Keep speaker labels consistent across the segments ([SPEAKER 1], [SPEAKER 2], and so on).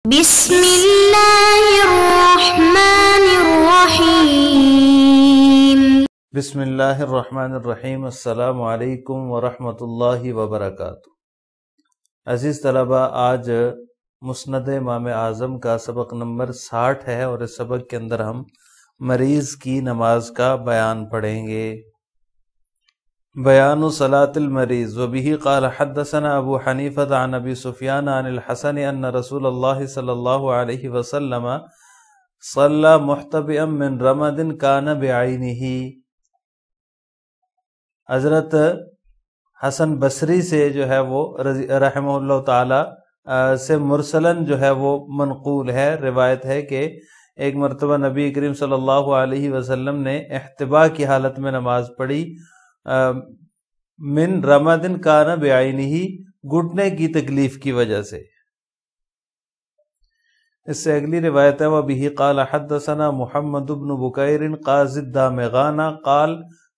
[SPEAKER 1] بسم اللہ الرحمن الرحیم۔
[SPEAKER 2] بسم اللہ الرحمن الرحیم۔ السلام علیکم ورحمۃ اللہ وبرکاتہ۔ عزیز طلبہ، آج مسند امام اعظم کا سبق نمبر 60 ہے اور اس سبق کے اندر ہم مریض کی نماز کا بیان پڑھیں گے۔ بیان صلاۃ المریض۔ وبہ قال حدثنا ابو حنیفہ عن ابی سفیان عن الحسن ان رسول اللہ صلی اللہ علیہ وسلم صلی محتبئا من رمد کان بعینہ۔ حضرت حسن بصری سے جو ہے وہ رحمہ اللہ تعالی سے مرسلن جو ہے وہ منقول ہے، روایت ہے کہ ایک مرتبہ نبی کریم صلی اللہ علیہ وسلم نے احتبا کی حالت میں نماز پڑھی، من رمدن کان بعینہ، گھٹنے کی تکلیف کی وجہ سے۔ اس سے اگلی روایت ہے وبہ قال حدثنا محمد بن بکیر قاضی الدامغان قال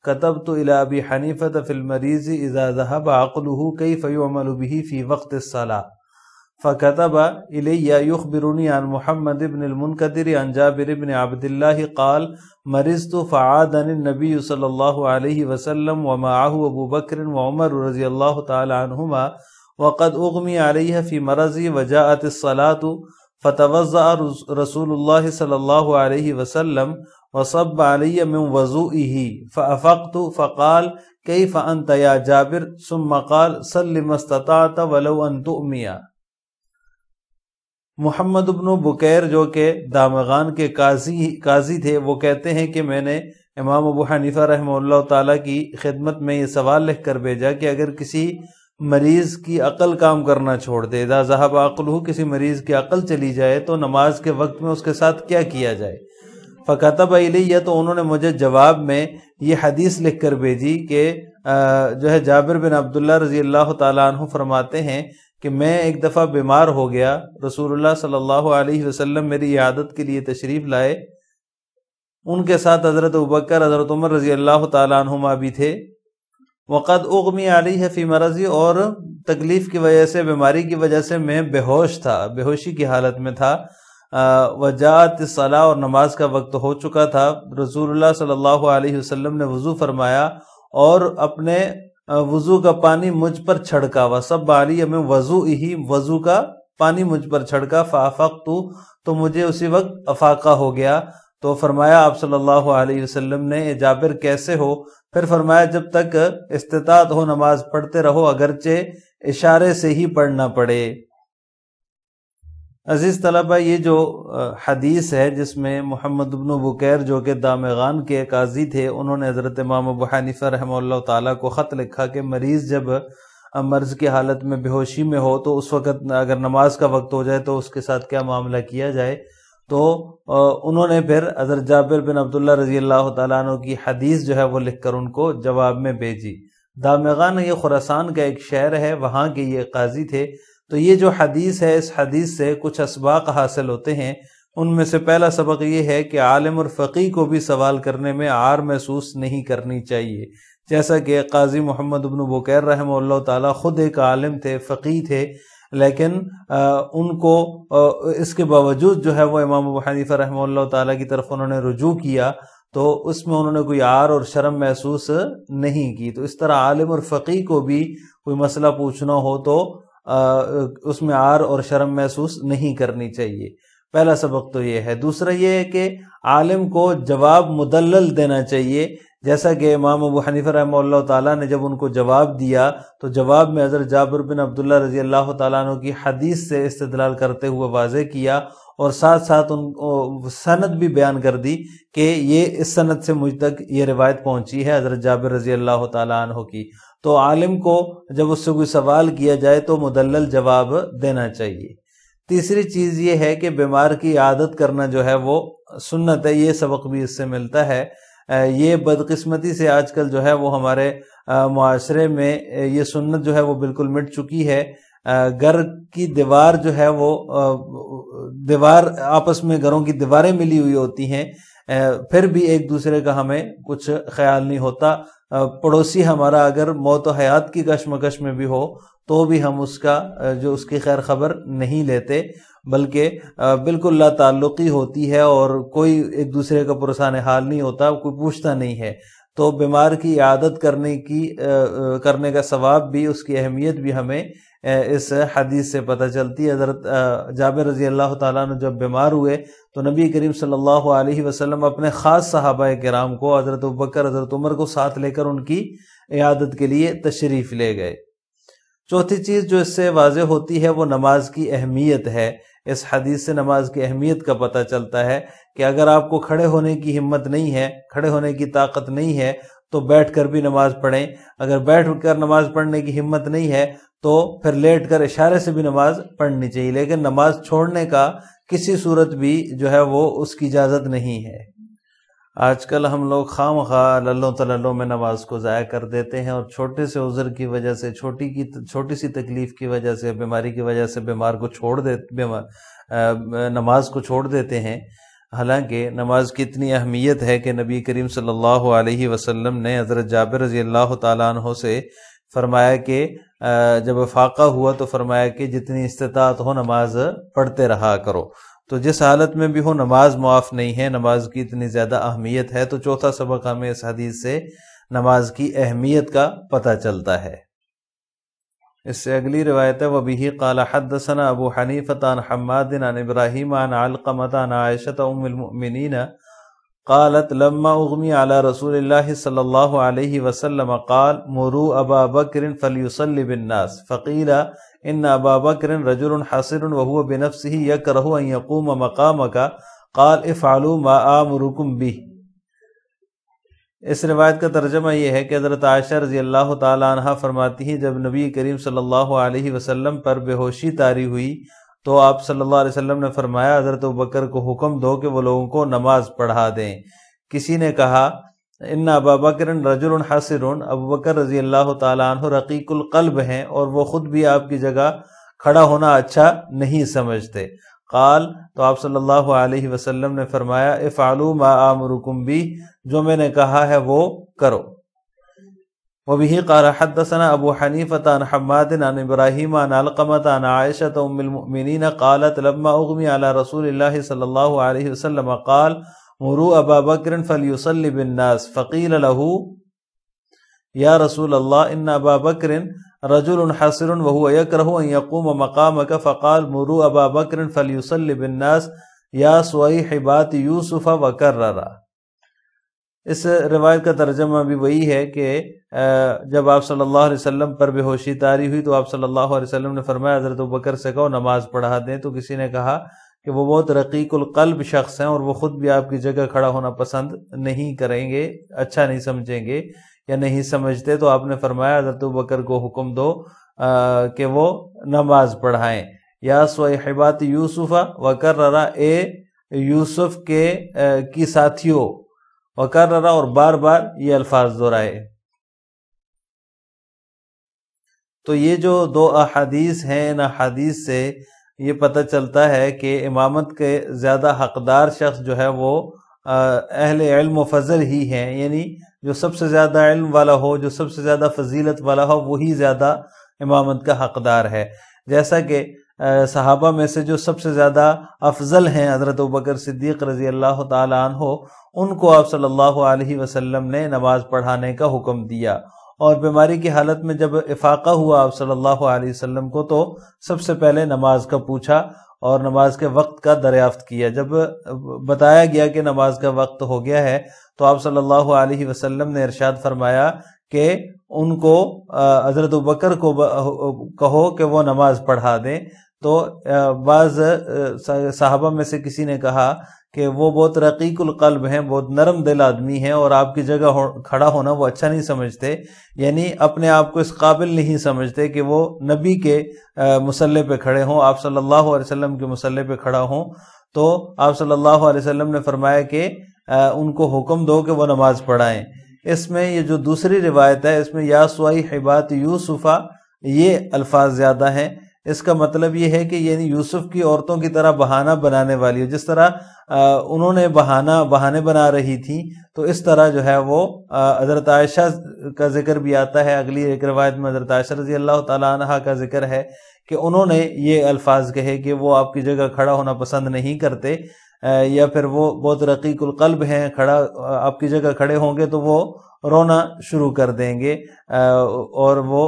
[SPEAKER 2] كتبت الى ابی حنیفہ فی المریض اذا ذهب عقله كيف يعمل به في وقت الصلاة فكتب الی یخبرنی عن محمد بن المنکدر عن جابر بن عبد اللہ قال مرضت فعادنی النبی صلی اللہ علیہ وسلم ومعه ابو بکر وعمر رضی اللہ تعالی عنہما وقد اغمی علیہ فی مرضی وجاءت الصلاة فتوضأ رسول اللہ صلی اللہ علیہ وسلم وصب علی من وضوئه فافقت فقال کیف انت یا جابر ثم قال صل ما استطعت ولو ان تؤمی۔ محمد بن بکیر جو کہ دامغان کے قاضی تھے، وہ کہتے ہیں کہ میں نے امام ابو حنیفہ رحمہ اللہ تعالیٰ کی خدمت میں یہ سوال لکھ کر بھیجا کہ اگر کسی مریض کی عقل کام کرنا چھوڑ دے، اذا ذهب عقلہ، کسی مریض کی عقل چلی جائے تو نماز کے وقت میں اس کے ساتھ کیا کیا جائے۔ فکتب الیہ، تو انہوں نے مجھے جواب میں یہ حدیث لکھ کر بھیجی کہ جو ہے جابر بن عبداللہ رضی اللہ تعالیٰ عنہ فرماتے ہیں کہ میں ایک دفعہ بیمار ہو گیا، رسول اللہ صلی اللہ علیہ وسلم میری عیادت کے لیے تشریف لائے، ان کے ساتھ حضرت ابوبکر، حضرت عمر رضی اللہ تعالیٰ عنہما بھی تھے، وقد اغمی علیہ فی مرضی، اور تکلیف کی وجہ سے، بیماری کی وجہ سے میں بے ہوش تھا، بے ہوشی کی حالت میں تھا، وجاءت الصلاۃ، اور نماز کا وقت ہو چکا تھا، رسول اللہ صلی اللہ علیہ وسلم نے وضو فرمایا اور اپنے وضو کا پانی مجھ پر چھڑکا، وصب علی من وضوئہ، وضو کا پانی مجھ پر چھڑکا، فافقت، تو مجھے اسی وقت افاقہ ہو گیا۔ تو فرمایا آپ صلی اللہ علیہ وسلم نے، اے جابر کیسے ہو؟ پھر فرمایا جب تک استطاعت ہو نماز پڑھتے رہو، اگرچہ اشارے سے ہی پڑھنا پڑے۔ عزیز طلبہ، یہ جو حدیث ہے جس میں محمد بن بکیر جو کہ دامغان کے قاضی تھے، انہوں نے حضرت امام ابو حنیفہ رحمہ اللہ تعالیٰ کو خط لکھا کہ مریض جب مرض کی حالت میں بے ہوشی میں ہو تو اس وقت اگر نماز کا وقت ہو جائے تو اس کے ساتھ کیا معاملہ کیا جائے۔ تو انہوں نے پھر حضرت جابر بن عبداللہ رضی اللہ تعالیٰ عنہ کی حدیث جو ہے وہ لکھ کر ان کو جواب میں بھیجی۔ دامغان یہ خراسان کا ایک شہر ہے، وہاں کے یہ قاضی تھے۔ تو یہ جو حدیث ہے، اس حدیث سے کچھ اسباق حاصل ہوتے ہیں۔ ان میں سے پہلا سبق یہ ہے کہ عالم اور فقیہ کو بھی سوال کرنے میں عار محسوس نہیں کرنی چاہیے، جیسا کہ قاضی محمد بن بکیر رحمہ اللہ تعالیٰ خود ایک عالم تھے، فقیہ تھے، لیکن ان کو اس کے باوجود جو ہے وہ امام ابو حنیفہ رحمہ اللہ تعالیٰ کی طرف انہوں نے رجوع کیا، تو اس میں انہوں نے کوئی عار اور شرم محسوس نہیں کی۔ تو اس طرح عالم اور فقیہ کو بھی کوئی مسئلہ پوچھنا ہو تو اس میں عار اور شرم محسوس نہیں کرنی چاہیے۔ پہلا سبق تو یہ ہے۔ دوسرا یہ ہے کہ عالم کو جواب مدلل دینا چاہیے، جیسا کہ امام ابو حنیفہ رحمہ اللہ تعالیٰ نے جب ان کو جواب دیا تو جواب میں حضرت جابر بن عبداللہ رضی اللہ تعالیٰ عنہ کی حدیث سے استدلال کرتے ہوئے واضح کیا، اور ساتھ ساتھ ان سند بھی بیان کر دی کہ یہ اس سند سے مجھ تک یہ روایت پہنچی ہے حضرت جابر رضی اللہ تعالیٰ عنہ کی۔ تو عالم کو جب اس سے کوئی سوال کیا جائے تو مدلل جواب دینا چاہیے۔ تیسری چیز یہ ہے کہ بیمار کی عادت کرنا جو ہے وہ سنت ہے، یہ سبق بھی اس سے ملتا ہے۔ یہ بدقسمتی سے آج کل جو ہے وہ ہمارے معاشرے میں یہ سنت جو ہے وہ بالکل مٹ چکی ہے۔ گھر کی دیوار جو ہے وہ دیوار آپس میں گھروں کی دیواریں ملی ہوئی ہوتی ہیں، پھر بھی ایک دوسرے کا ہمیں کچھ خیال نہیں ہوتا۔ پڑوسی ہمارا اگر موت و حیات کی کشمکش میں بھی ہو تو بھی ہم اس کی خیر خبر نہیں لیتے، بلکہ بالکل لا تعلقی ہوتی ہے اور کوئی ایک دوسرے کا پرسان حال نہیں ہوتا، کوئی پوچھتا نہیں ہے، تو بیمار کی عیادت کرنے کا ثواب بھی، اس کی اہمیت بھی ہمیں اس حدیث سے پتہ چلتی ہے۔ حضرت جابر رضی اللہ تعالیٰ عنہ جب بیمار ہوئے تو نبی کریم صلی اللہ علیہ وسلم اپنے خاص صحابہ کرام کو، حضرت ابوبکر، حضرت عمر کو ساتھ لے کر ان کی عیادت کے لیے تشریف لے گئے۔ چوتھی چیز جو اس سے واضح ہوتی ہے وہ نماز کی اہمیت ہے۔ اس حدیث سے نماز کی اہمیت کا پتہ چلتا ہے کہ اگر آپ کو کھڑے ہونے کی ہمت نہیں ہے، کھڑے ہونے کی طاقت نہیں ہے تو بیٹھ کر بھی نماز پڑھیں، اگر بیٹھ کر نماز پڑھنے کی ہمت نہیں ہے تو پھر لیٹ کر اشارے سے بھی نماز پڑھنی چاہیے، لیکن نماز چھوڑنے کا کسی صورت بھی جو ہے وہ اس کی اجازت نہیں ہے۔ آج کل ہم لوگ خواہ مخواہ للوں تللوں میں نماز کو ضائع کر دیتے ہیں، اور چھوٹے سے عذر کی وجہ سے، چھوٹی سی تکلیف کی وجہ سے، بیماری کی وجہ سے بیمار کو نماز کو چھوڑ دیتے ہیں۔ حالانکہ نماز کی اتنی اہمیت ہے کہ نبی کریم صلی اللہ علیہ وسلم نے حضرت جابر رضی اللہ تعالیٰ عنہ سے فرمایا کہ جب افاقہ ہوا تو فرمایا کہ جتنی استطاعت ہو نماز پڑھتے رہا کرو۔ تو جس حالت میں بھی ہو نماز معاف نہیں ہے، نماز کی اتنی زیادہ اہمیت ہے۔ تو چوتھا سبق ہمیں اس حدیث سے نماز کی اہمیت کا پتہ چلتا ہے۔ اس سے اگلی روایت ہے وَبِهِ قَالَ حَدَّثَنَا أَبُو حَنِيفَةَ عَنْ حَمَّادٍ عَنْ إِبْرَاهِيمَ عَنْ عَلْقَمَةَ عَنْ عَائِشَةَ أُمِّ الْمُؤْمِنِينَ قالت لما اغمی علی رسول اللہ صلی اللہ علیہ وسلم قال مروا ابا بکر فلیصلی بالناس فقیل ان ابا بکر رجل حصر وهو بنفسه یکرہ ان یقوم مقامک قال افعلوا ما آمرکم به۔ اس روایت کا ترجمہ یہ ہے کہ حضرت عائشہ رضی اللہ تعالی عنہ فرماتی ہیں جب نبی کریم صلی اللہ علیہ وسلم پر بے ہوشی طاری ہوئی تو آپ صلی اللہ علیہ وسلم نے فرمایا حضرت ابوبکر کو حکم دو کہ وہ لوگوں کو نماز پڑھا دیں۔ کسی نے کہا ان ابا بکر رجل حصر، ابوبکر رضی اللہ تعالیٰ عنہ رقیق القلب ہیں اور وہ خود بھی آپ کی جگہ کھڑا ہونا اچھا نہیں سمجھتے۔ قال، تو آپ صلی اللہ علیہ وسلم نے فرمایا افعلوا ما آمرکم بہ، جو میں نے کہا ہے وہ کرو۔ وَبِهِ قَالَ حَدَّثَنَا أَبُو حَنِيفَةَ عَنْ حَمَّادٍ عَنْ إِبْرَاهِيمَ عَنْ عَلْقَمَةَ عَنْ عَائِشَةَ أُمِّ الْمُؤْمِنِينَ قَالَتْ لَمَّا أُغْمِيَ عَلَى رَسُولِ اللَّهِ صَلَّى اللَّهُ عَلَيْهِ وسلم قَالَ مُرُوا أَبَا بَكْرٍ فَلْيُصَلِّ بِالنَّاسِ فَقِيلَ لَهُ يَا رَسُولَ اللَّهِ إِنَّ أَبَا بَكْرٍ رَجُلٌ حَصِرٌ وَهُوَ يَكْرَهُ أَن يَقُومَ مَقَامَكَ فَقَالَ مُرُوا أَبَا بَكْرٍ فَلْيُصَلِّ بِالنَّاسِ يَا صُوَيْحِبَاتِ يُوسُفَ وَكَرَّرَ۔ اس روایت کا ترجمہ بھی وہی ہے کہ جب آپ صلی اللہ علیہ وسلم پر بے ہوشی طاری ہوئی تو آپ صلی اللہ علیہ وسلم نے فرمایا حضرت ابوبکر سے کہو نماز پڑھا دیں۔ تو کسی نے کہا کہ وہ بہت رقیق القلب شخص ہیں اور وہ خود بھی آپ کی جگہ کھڑا ہونا پسند نہیں کریں گے، اچھا نہیں سمجھیں گے یا نہیں سمجھتے۔ تو آپ نے فرمایا حضرت ابوبکر کو حکم دو کہ وہ نماز پڑھائیں۔ یا صیحبات یوسف وکررا، اے یوسف کی ساتھیوں، وکررا، اور بار بار یہ الفاظ دہرائے۔ تو یہ جو دو احادیث ہیں، ان احادیث سے یہ پتہ چلتا ہے کہ امامت کے زیادہ حقدار شخص جو ہے وہ اہل علم و فضل ہی ہیں، یعنی جو سب سے زیادہ علم والا ہو، جو سب سے زیادہ فضیلت والا ہو، وہی زیادہ امامت کا حقدار ہے۔ جیسا کہ صحابہ میں سے جو سب سے زیادہ افضل ہیں حضرت ابوبکر صدیق رضی اللہ تعالی عنہ، ان کو آپ صلی اللہ علیہ وسلم نے نماز پڑھانے کا حکم دیا، اور بیماری کی حالت میں جب افاقہ ہوا آپ صلی اللہ علیہ وسلم کو تو سب سے پہلے نماز کا پوچھا اور نماز کے وقت کا دریافت کیا۔ جب بتایا گیا کہ نماز کا وقت ہو گیا ہے تو آپ صلی اللہ علیہ وسلم نے ارشاد فرمایا کہ ان کو حضرت ابوبکر کو کہو کہ وہ نماز پڑھا دیں۔ تو بعض صحابہ میں سے کسی نے کہا کہ وہ بہت رقیق القلب ہیں، بہت نرم دل آدمی ہیں اور آپ کی جگہ کھڑا ہونا وہ اچھا نہیں سمجھتے، یعنی اپنے آپ کو اس قابل نہیں سمجھتے کہ وہ نبی کے مصلی پہ کھڑے ہوں، آپ صلی اللہ علیہ وسلم کے مصلی پہ کھڑا ہوں۔ تو آپ صلی اللہ علیہ وسلم نے فرمایا کہ ان کو حکم دو کہ وہ نماز پڑھائیں۔ اس میں یہ جو دوسری روایت ہے اس میں یا صیحبات یوسف، یہ الفاظ زیادہ ہیں۔ اس کا مطلب یہ ہے کہ یعنی یوسف کی عورتوں کی طرح بہانہ بنانے والی ہو، جس طرح انہوں نے بہانے بنا رہی تھیں، تو اس طرح جو ہے وہ حضرت عائشہ کا ذکر بھی آتا ہے۔ اگلی ایک روایت میں حضرت عائشہ رضی اللہ تعالیٰ عنہ کا ذکر ہے کہ انہوں نے یہ الفاظ کہے کہ وہ آپ کی جگہ کھڑا ہونا پسند نہیں کرتے، یا پھر وہ بہت رقیق القلب ہیں، آپ کی جگہ کھڑے ہوں گے تو وہ رونا شروع کر دیں گے، اور وہ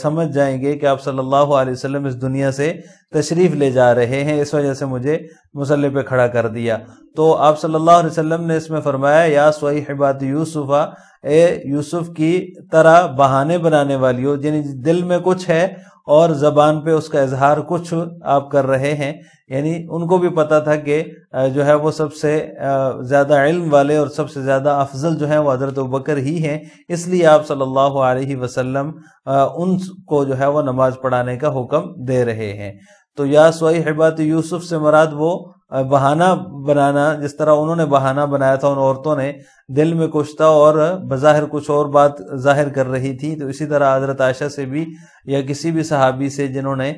[SPEAKER 2] سمجھ جائیں گے کہ آپ صلی اللہ علیہ وسلم اس دنیا سے تشریف لے جا رہے ہیں، اس وجہ سے مجھے مصلی پہ کھڑا کر دیا۔ تو آپ صلی اللہ علیہ وسلم نے اس میں فرمایا، یا صیحبات یوسف، اے یوسف کی طرح بہانے بنانے والیوں، یعنی دل میں کچھ ہے اور زبان پہ اس کا اظہار کچھ آپ کر رہے ہیں، یعنی ان کو بھی پتا تھا کہ جو ہے وہ سب سے زیادہ علم والے اور سب سے زیادہ افضل جو ہیں وہ حضرت ابوبکر ہی ہیں، اس لیے آپ صلی اللہ علیہ وسلم ان کو جو ہے وہ نماز پڑھانے کا حکم دے رہے ہیں۔ تو یا صیحبات یوسف سے مراد وہ بہانہ بنانا، جس طرح انہوں نے بہانہ بنایا تھا ان عورتوں نے، دل میں کچھ تھا اور بظاہر کچھ اور بات ظاہر کر رہی تھی، تو اسی طرح حضرت عائشہ سے بھی یا کسی بھی صحابی سے جنہوں نے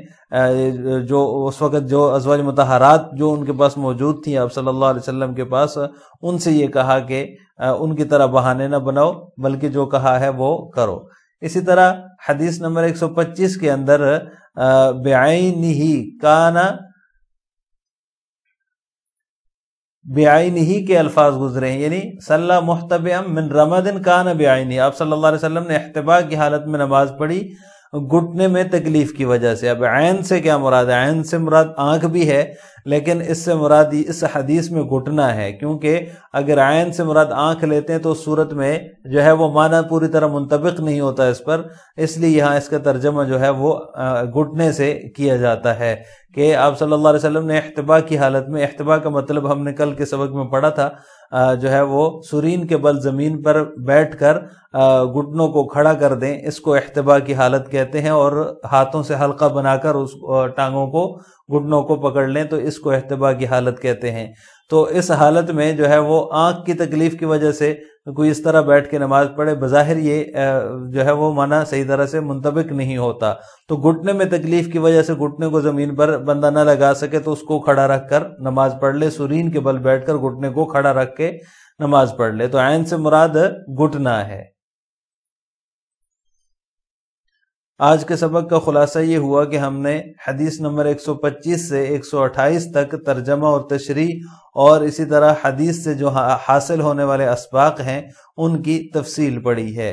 [SPEAKER 2] جو اس وقت جو ازواج مطہرات جو ان کے پاس موجود تھیں آپ صلی اللہ علیہ وسلم کے پاس، ان سے یہ کہا کہ ان کی طرح بہانے نہ بناؤ بلکہ جو کہا ہے وہ کرو۔ اسی طرح حدیث نمبر 125 کے اندر بعینہ کانا، بعینہ کے الفاظ گزرے ہیں، یعنی صلی محتبئا من رمد کان بعینہ، آپ صلی اللہ علیہ وسلم نے احتباء کی حالت میں نماز پڑھی گھٹنے میں تکلیف کی وجہ سے۔ اب عین سے کیا مراد ہے؟ عین سے مراد آنکھ بھی ہے، لیکن اس سے مراد اس حدیث میں گھٹنا ہے، کیونکہ اگر عین سے مراد آنکھ لیتے ہیں تو صورت میں جو ہے وہ معنی پوری طرح منطبق نہیں ہوتا اس پر، اس لیے یہاں اس کا ترجمہ جو ہے وہ گھٹنے سے کیا جاتا ہے کہ آپ صلی اللہ علیہ وسلم نے احتباء کی حالت میں، احتباء کا مطلب ہم نے کل کے سبق میں پڑھا تھا، جو ہے وہ سرین کے بل زمین پر بیٹھ کر گھٹنوں کو کھڑا کر دیں، اس کو احتباء کی حالت کہتے ہیں، اور ہاتھوں سے حلقہ بنا کر اس ٹانگوں کو، گھٹنوں کو پکڑ لیں تو اس کو احتباء کی حالت کہتے ہیں۔ تو اس حالت میں جو ہے وہ آنکھ کی تکلیف کی وجہ سے کوئی اس طرح بیٹھ کے نماز پڑھے، بظاہر یہ جو ہے وہ معنی صحیح طرح سے منطبق نہیں ہوتا، تو گھٹنے میں تکلیف کی وجہ سے گھٹنے کو زمین پر بندہ نہ لگا سکے تو اس کو کھڑا رکھ کر نماز پڑھ لے، سرین کے بل بیٹھ کر گھٹنے کو کھڑا رکھ کے نماز پڑھ لے، تو عین سے مراد گھٹنا ہے۔ آج کے سبق کا خلاصہ یہ ہوا کہ ہم نے حدیث نمبر 125 سے 128 تک ترجمہ اور تشریح اور اسی طرح حدیث سے جو حاصل ہونے والے اسباق ہیں ان کی تفصیل پڑھی ہے۔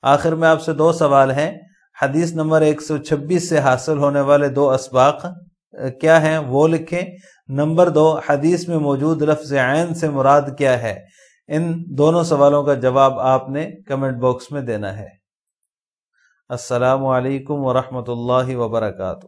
[SPEAKER 2] آخر میں آپ سے دو سوال ہیں۔ حدیث نمبر 126 سے حاصل ہونے والے دو اسباق کیا ہیں وہ لکھیں۔ نمبر 2، حدیث میں موجود لفظ عین سے مراد کیا ہے؟ ان دونوں سوالوں کا جواب آپ نے کمنٹ باکس میں دینا ہے۔ السلام علیکم ورحمۃ اللہ وبرکاتہ۔